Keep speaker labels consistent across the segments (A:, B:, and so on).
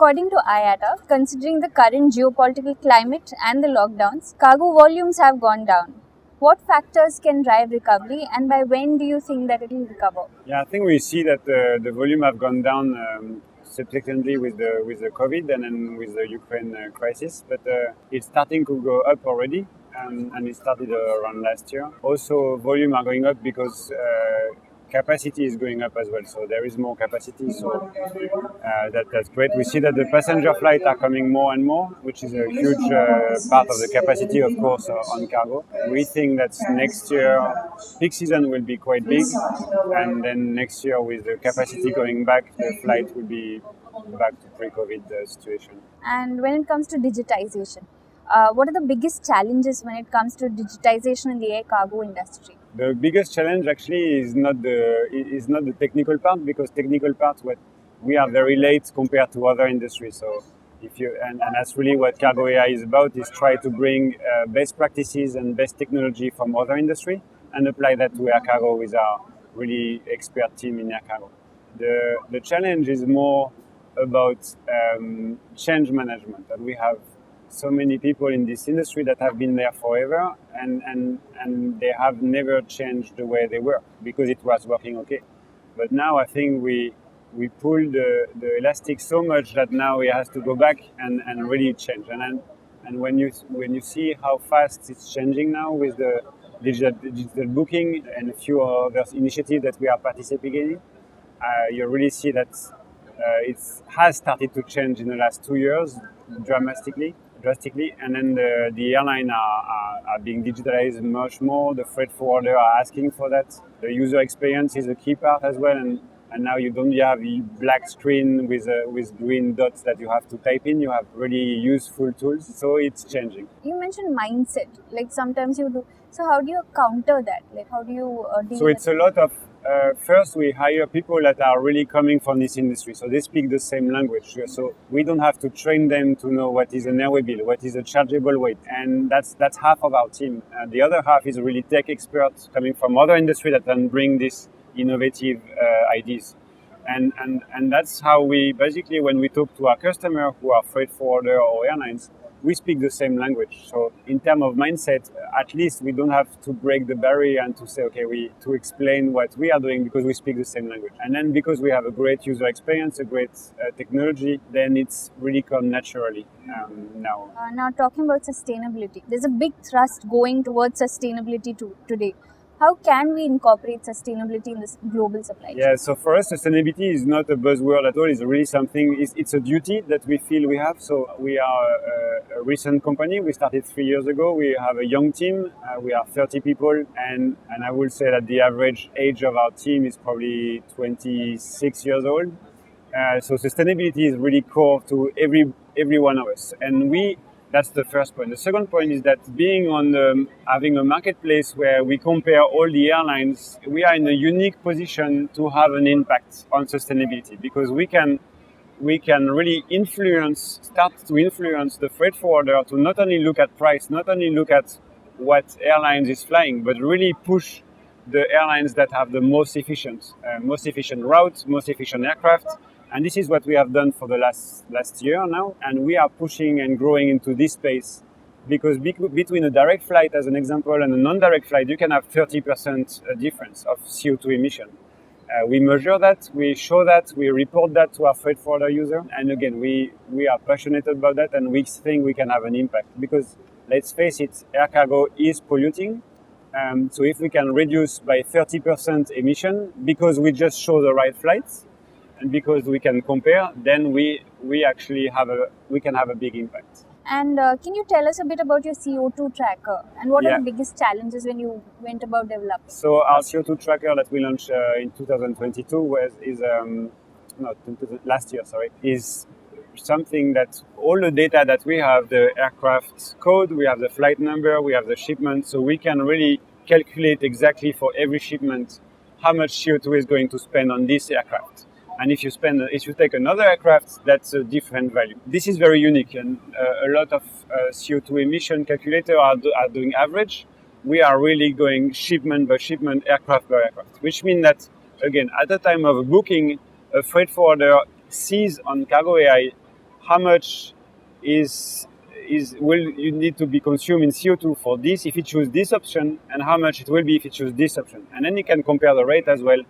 A: According to IATA, considering the current geopolitical climate and the lockdowns, cargo volumes have gone down. What factors can drive recovery, and by when do you think that it will recover?
B: Yeah, I think we see that the volume have gone down subsequently with the COVID and then with the Ukraine crisis, but it's starting to go up already, and it started around last year. Also, volume are going up because capacity is going up as well, so there is more capacity, so that's great. We see that the passenger flights are coming more and more, which is a huge part of the capacity, of course, on cargo. We think that next year peak season will be quite big, and then next year with the capacity going back, the flight will be back to pre-COVID situation.
A: And when it comes to digitization, what are the biggest challenges when it comes to digitization in the air cargo industry?
B: The biggest challenge actually is not the technical part, because technical part we are very late compared to other industries. So and that's really what CargoAi is about, is try to bring best practices and best technology from other industry and apply that to air cargo with our really expert team in air cargo. The challenge is more about change management, and we have so many people in this industry that have been there forever, and they have never changed the way they work because it was working okay. But now I think we pulled the elastic so much that now it has to go back and really change. And when you see how fast it's changing now with the digital booking and a few other initiatives that we are participating in, you really see that it has started to change in the last 2 years drastically, and then the airline are being digitalized much more. The freight forwarder are asking for that. The user experience is a key part as well, and now you don't have a black screen with green dots that you have to type in. You have really useful tools, so it's changing.
A: You mentioned mindset, like sometimes you do. So how do you counter that? Like how do you deal?
B: So it's a lot of. First, we hire people that are really coming from this industry, so they speak the same language. So we don't have to train them to know what is an airway bill, what is a chargeable weight, and that's half of our team. The other half is really tech experts coming from other industry that can bring these innovative ideas, and that's how we basically, when we talk to our customer who are freight forwarder or airlines, we speak the same language. So in terms of mindset, at least we don't have to break the barrier and to say, okay, to explain what we are doing, because we speak the same language. And then because we have a great user experience, a great technology, then it's really come naturally now.
A: Now talking about sustainability, there's a big thrust going towards sustainability today. How can we incorporate sustainability in this global supply chain?
B: Yeah, so for us, sustainability is not a buzzword at all. It's really something, it's a duty that we feel we have. So we are a recent company. We started 3 years ago. We have a young team. We are 30 people. And I will say that the average age of our team is probably 26 years old. So sustainability is really core to every one of us. And that's the first point. The second point is that being having a marketplace where we compare all the airlines, we are in a unique position to have an impact on sustainability, because we can really start to influence the freight forwarder to not only look at price, not only look at what airlines is flying, but really push the airlines that have the most efficient routes, most efficient aircraft. And this is what we have done for the last year now, and we are pushing and growing into this space, because between a direct flight, as an example, and a non-direct flight, you can have 30% difference of CO2 emission. We measure that, we show that, we report that to our freight forwarder user, and again, we are passionate about that, and we think we can have an impact, because let's face it, air cargo is polluting. So if we can reduce by 30% emission because we just show the right flights, and because we can compare, then we actually can have a big impact.
A: And can you tell us a bit about your CO2 tracker, and what are the biggest challenges when you went about developing?
B: So our CO2 tracker that we launched in 2022 is something that all the data that we have, the aircraft code, we have the flight number, we have the shipment, so we can really calculate exactly for every shipment how much CO2 is going to spend on this aircraft. And if you take another aircraft, that's a different value. This is very unique, and a lot of CO2 emission calculators are doing average. We are really going shipment by shipment, aircraft by aircraft, which means that, again, at the time of booking, a freight forwarder sees on CargoAi how much will you need to be consumed in CO2 for this if you choose this option, and how much it will be if you choose this option. And then he can compare the rate as well,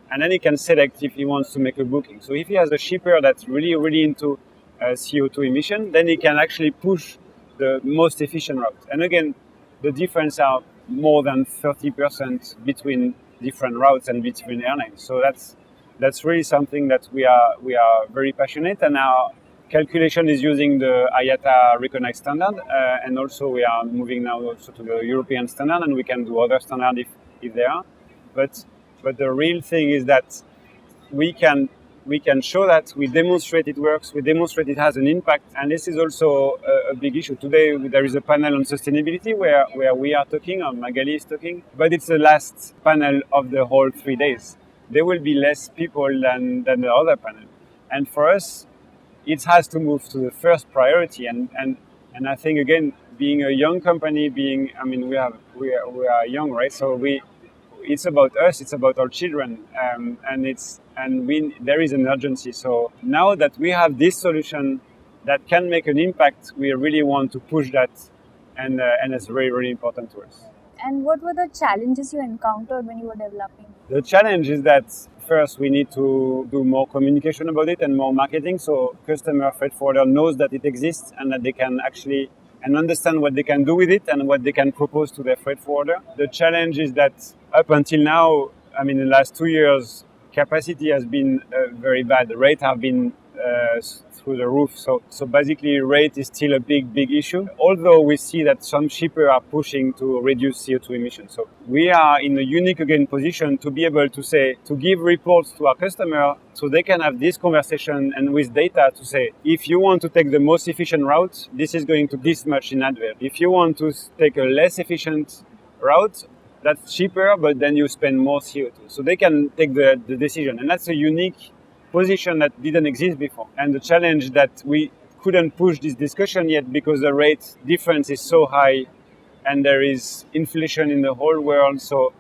B: and then he can select if he wants to make a booking. So if he has a shipper that's really into CO2 emission, then he can actually push the most efficient route. And again, the difference are more than 30% between different routes and between airlines. So that's really something that we are very passionate, and our calculation is using the IATA recognized standard, and also we are moving now also to the European standard, and we can do other standard if there are. But the real thing is that we can show that, we demonstrate it works, we demonstrate it has an impact, and this is also a big issue. Today there is a panel on sustainability where we are talking, or Magali is talking, but it's the last panel of the whole 3 days. There will be less people than the other panel, and for us, it has to move to the first priority. And I think, again, being a young company, we are young, right? So it's about us, it's about our children, there is an urgency. So now that we have this solution that can make an impact, we really want to push that, and it's very, very important to us.
A: And what were the challenges you encountered when you were developing?
B: The challenge is that first we need to do more communication about it and more marketing, so customer freight forwarder knows that it exists and that they can actually and understand what they can do with it and what they can propose to their freight forwarder. The challenge is that up until now, in the last 2 years, capacity has been very bad. The rate have been through the roof. So basically, rate is still a big issue. Although we see that some shippers are pushing to reduce CO2 emissions. So we are in a unique position to be able to give reports to our customer, so they can have this conversation and with data to say, if you want to take the most efficient route, this is going to this much in advert. If you want to take a less efficient route, that's cheaper, but then you spend more CO2. So they can take the decision. And that's a unique position that didn't exist before. And the challenge that we couldn't push this discussion yet because the rate difference is so high and there is inflation in the whole world. So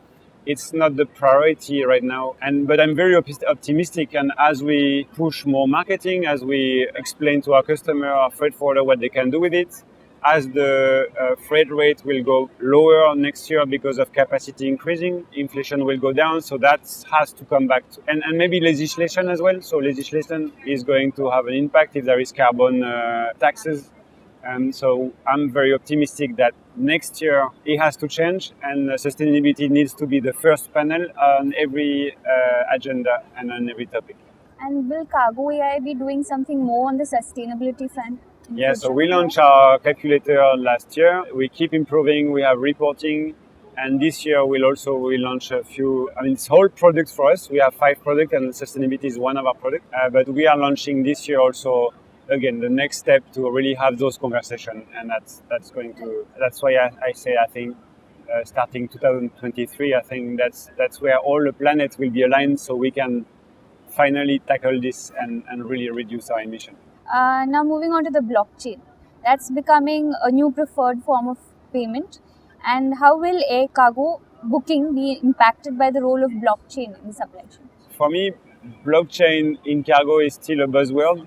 B: it's not the priority right now. But I'm very optimistic. And as we push more marketing, as we explain to our customer, our freight forwarder, what they can do with it, as the freight rate will go lower next year because of capacity increasing, inflation will go down. So that has to come back to, and maybe legislation as well. So legislation is going to have an impact if there is carbon taxes. And so I'm very optimistic that next year it has to change, and sustainability needs to be the first panel on every agenda and on every topic.
A: And will CargoAi be doing something more on the sustainability front?
B: Yeah, so we launched our calculator last year. We keep improving. We have reporting, and this year we'll launch a few. It's whole products for us. We have 5 products, and sustainability is one of our products. But we are launching this year also, again, the next step to really have those conversations, and that's going to. That's why I say I think starting 2023, I think that's where all the planets will be aligned, so we can finally tackle this and really reduce our emission.
A: Now moving on to the blockchain, that's becoming a new preferred form of payment. And how will air cargo booking be impacted by the role of blockchain in the supply chain?
B: For me, blockchain in cargo is still a buzzword.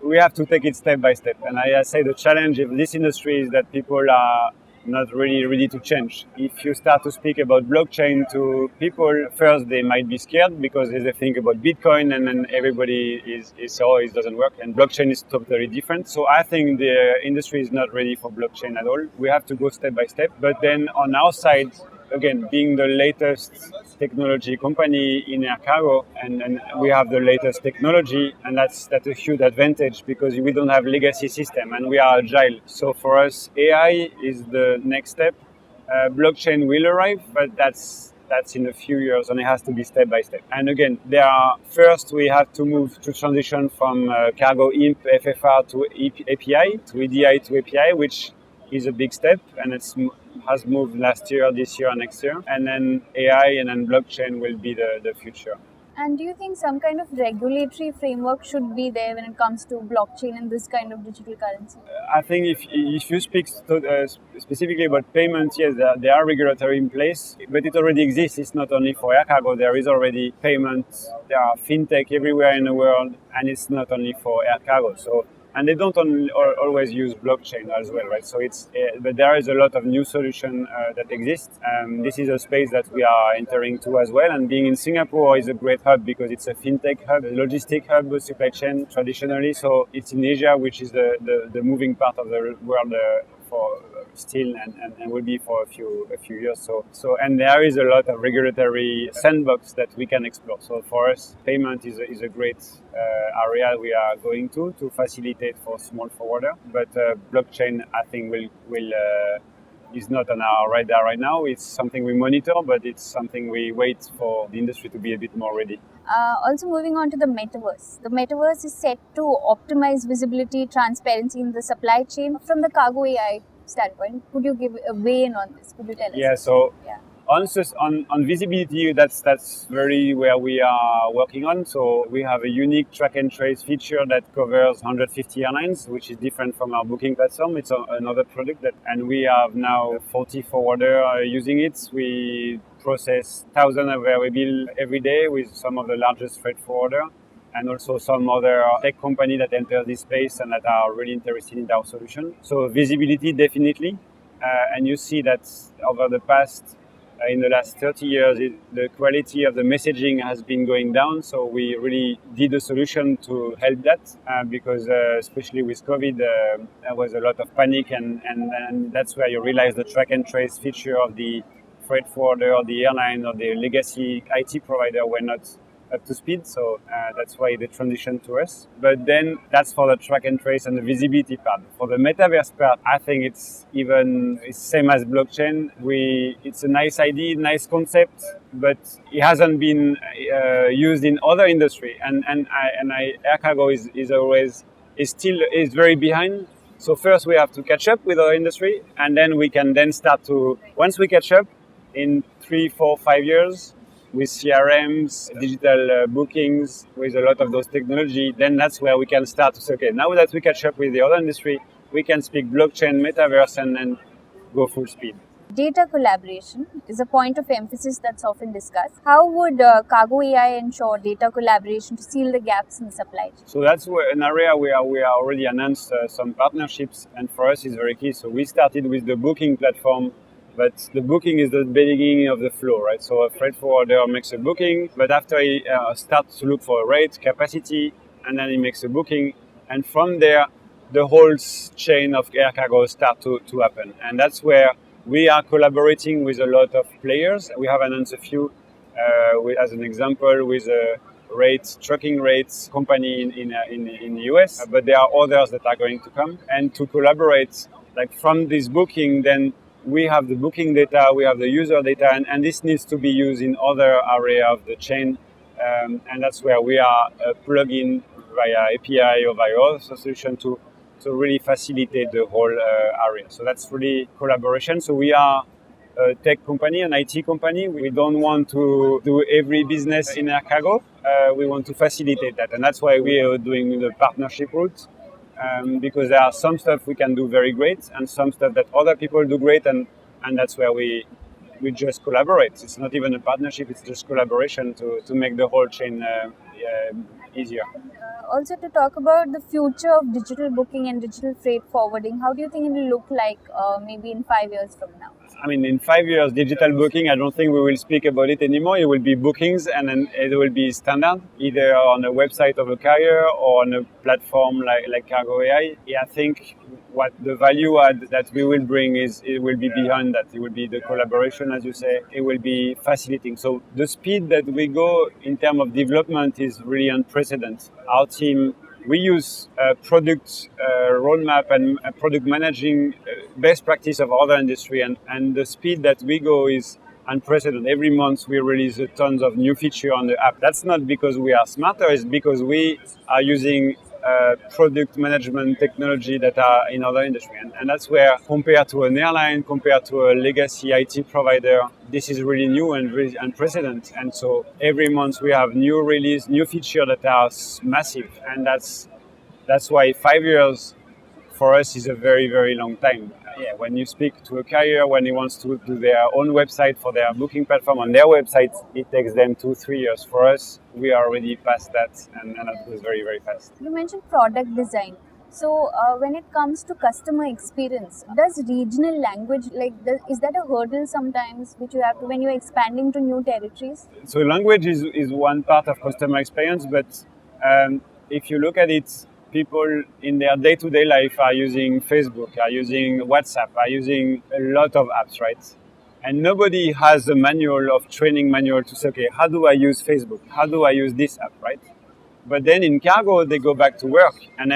B: We have to take it step by step. And I say the challenge of this industry is that people are not really ready to change. If you start to speak about blockchain to people, first they might be scared because they think about Bitcoin, and then everybody is it doesn't work. And blockchain is totally different. So I think the industry is not ready for blockchain at all. We have to go step by step. But then on our side, again, being the latest technology company in air cargo, and we have the latest technology, and that's a huge advantage because we don't have legacy system and we are agile. So for us, AI is the next step. Blockchain will arrive, but that's in a few years, and it has to be step by step. And again, first we have to move to transition from cargo imp FFR to API, to EDI to API, which is a big step, and has moved last year, this year, and next year. And then AI and then blockchain will be the future.
A: And do you think some kind of regulatory framework should be there when it comes to blockchain and this kind of digital currency?
B: I think if you speak specifically about payments, yes, there are regulatory in place, but it already exists. It's not only for air cargo. There is already payments. There are fintech everywhere in the world, and it's not only for air cargo. So and they don't always use blockchain as well, right? So but there is a lot of new solution that exist. This is a space that we are entering to as well. And being in Singapore is a great hub because it's a fintech hub, a logistic hub, a supply chain traditionally. So it's in Asia, which is the moving part of the world for still and will be for a few years. So and there is a lot of regulatory sandbox that we can explore. So for us, payment is a great area we are going to facilitate for small forwarder. But blockchain, I think, will is not on our radar right now. It's something we monitor, but it's something we wait for the industry to be a bit more ready.
A: Also moving on to the Metaverse. The Metaverse is set to optimize visibility, transparency in the supply chain. From the CargoAi standpoint, could you give a weigh-in on this? Could you tell us?
B: Yeah, so on visibility, that's very where we are working on. So we have a unique track and trace feature that covers 150 airlines, which is different from our booking platform. It's another product and we have now 40 forwarder using it. We process thousands of airway bill every day with some of the largest freight forwarder, and also some other tech company that enter this space and that are really interested in our solution. So visibility, definitely. And you see that over the past, in the last 30 years, the quality of the messaging has been going down. So we really did a solution to help that because especially with COVID, there was a lot of panic and that's where you realize the track and trace feature of the freight forwarder or the airline or the legacy IT provider were not up to speed. So that's why they transitioned to us. But then that's for the track and trace and the visibility part. For the Metaverse part, I think it's same as blockchain. It's a nice idea, nice concept, but it hasn't been used in other industry. And air cargo is still very behind. So first we have to catch up with our industry, and then we can then start to, once we catch up in 3, 4, 5 years, with CRMs, digital bookings, with a lot of those technology, then that's where we can start to say, okay, now that we catch up with the other industry, we can speak blockchain, metaverse, and then go full speed.
A: Data collaboration is a point of emphasis that's often discussed. How would CargoAi ensure data collaboration to seal the gaps in the supply chain?
B: So that's an area where we are already announced some partnerships, and for us it's very key. So we started with the booking platform, but the booking is the beginning of the flow, right? So a freight forwarder makes a booking, but after he starts to look for a rate, capacity, and then he makes a booking. And from there, the whole chain of air cargo start to happen. And that's where we are collaborating with a lot of players. We have announced a few, as an example, with a trucking rates company in the US, but there are others that are going to come. And to collaborate, like from this booking, then we have the booking data, we have the user data, and this needs to be used in other area of the chain. And that's where we are plugging via API or via other solution to really facilitate the whole area. So that's really collaboration. So we are a tech company, an IT company. We don't want to do every business in air cargo. We want to facilitate that. And that's why we are doing the partnership route. Because there are some stuff we can do very great and some stuff that other people do great, and that's where we just collaborate. It's not even a partnership, it's just collaboration to make the whole chain easier.
A: Also, to talk about the future of digital booking and digital freight forwarding, how do you think it will look like maybe in 5 years from now?
B: I mean, in 5 years, digital booking, I don't think we will speak about it anymore. It will be bookings, and then it will be standard, either on a website of a carrier or on a platform like CargoAi. I think what the value add that we will bring is it will be behind that. It will be the collaboration, as you say. It will be facilitating. So the speed that we go in terms of development is really unprecedented. Our team, we use product roadmap and product managing best practice of other industry, and the speed that we go is unprecedented. Every month we release tons of new feature on the app. That's not because we are smarter, it's because we are using product management technology that are in other industry. And that's where, compared to an airline, compared to a legacy IT provider, this is really new and really unprecedented. And so every month we have new release, new feature that are massive. And that's why 5 years for us is a very, very long time. Yeah, when you speak to a carrier, when he wants to do their own website for their booking platform on their website, it takes them 2-3 years. For us, we are already past that, and that goes very, very fast.
A: You mentioned product design. So, when it comes to customer experience, does regional language is that a hurdle sometimes which you have to when you're expanding to new territories?
B: So language is one part of customer experience, but if you look at it, people in their day-to-day life are using Facebook, are using WhatsApp, are using a lot of apps, right? And nobody has a manual of training manual to say, okay, how do I use Facebook? How do I use this app, right? But then in cargo, they go back to work, and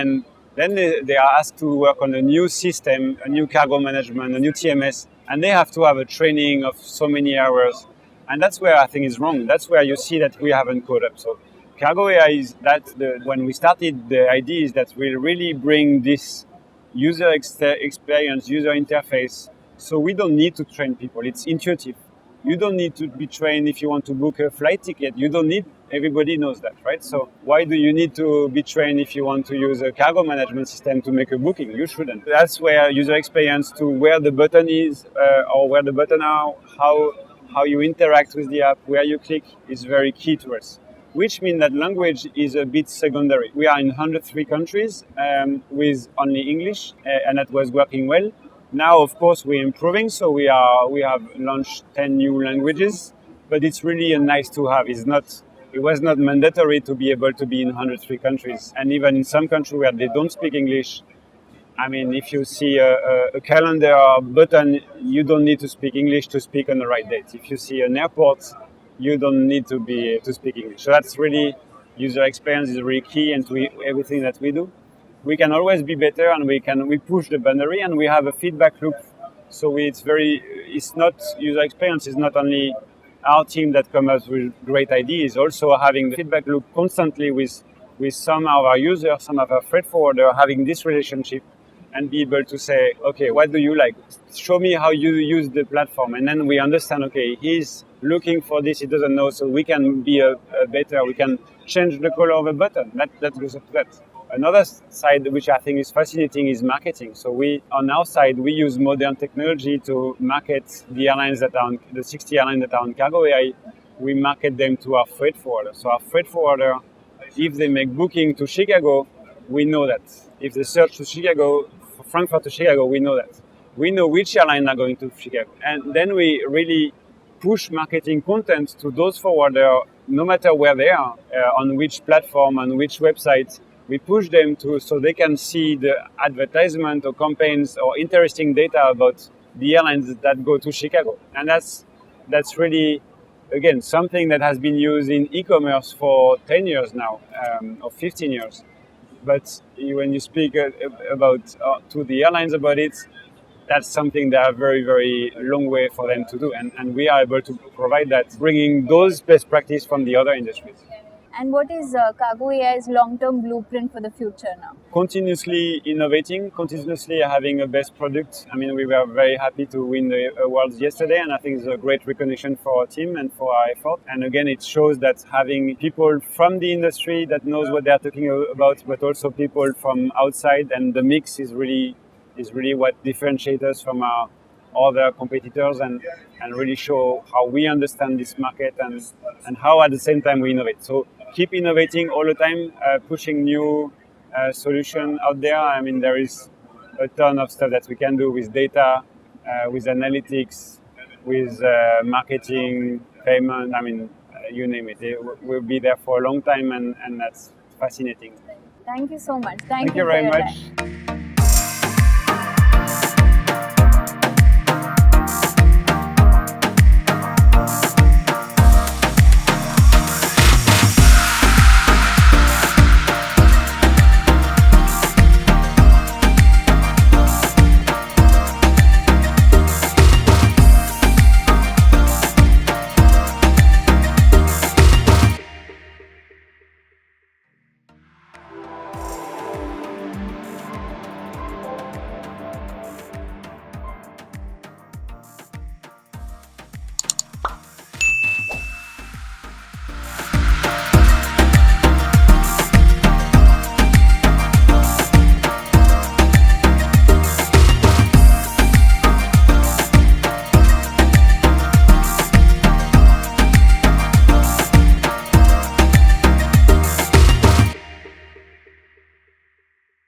B: then they are asked to work on a new system, a new cargo management, a new TMS, and they have to have a training of so many hours. And that's where I think is wrong. That's where you see that we haven't caught up. So CargoAi is when we started, the idea is that we'll really bring this user experience, user interface. So we don't need to train people. It's intuitive. You don't need to be trained if you want to book a flight ticket. You don't need, everybody knows that, right? So why do you need to be trained if you want to use a cargo management system to make a booking? You shouldn't. That's where user experience to where the button is or where the button are, how you interact with the app, where you click is very key to us. Which means that language is a bit secondary. We are in 103 countries with only English, and that was working well. Now, of course, we're improving, so we have launched 10 new languages, but it's really a nice to have. It was not mandatory to be able to be in 103 countries, and even in some countries where they don't speak English. I mean, if you see a calendar button, you don't need to speak English to speak on the right date. If you see an airport, you don't need to speak English. So that's really, user experience is really key into everything that we do. We can always be better, and we push the boundary, and we have a feedback loop. So it's not, user experience is not only our team that comes up with great ideas, also having the feedback loop constantly with some of our users, some of our freight forwarders, having this relationship and be able to say, okay, what do you like? Show me how you use the platform. And then we understand, okay, he's looking for this, he doesn't know, so we can be better, we can change the color of a button. That goes up to that. Another side which I think is fascinating is marketing. So on our side, we use modern technology to market the airlines the 60 airlines that are on CargoAi. We market them to our freight forwarder. So our freight forwarder, if they make booking to Chicago, we know that. If they search to Chicago, Frankfurt to Chicago, we know that. We know which airlines are going to Chicago. And then we really push marketing content to those forwarders, no matter where they are, on which platform, on which website. We push them so they can see the advertisement or campaigns or interesting data about the airlines that go to Chicago. And that's really, again, something that has been used in e-commerce for 10 years now, or 15 years. But when you speak about to the airlines about it, that's something that are very, very long way for them to do. And we are able to provide that, bringing those best practice from the other industries.
A: And what is CargoAi's long-term blueprint for the future now?
B: Continuously innovating, continuously having a best product. I mean, we were very happy to win the awards yesterday, and I think it's a great recognition for our team and for our effort. And again, it shows that having people from the industry that knows what they're talking about, but also people from outside, and the mix is really what differentiates us from our other competitors, and really show how we understand this market and how at the same time we innovate. So keep innovating all the time, pushing new solution out there. I mean, there is a ton of stuff that we can do with data, with analytics, with marketing, payment. I mean, you name it. We'll be there for a long time, and that's fascinating.
A: Thank you so much.
B: Thank you very much.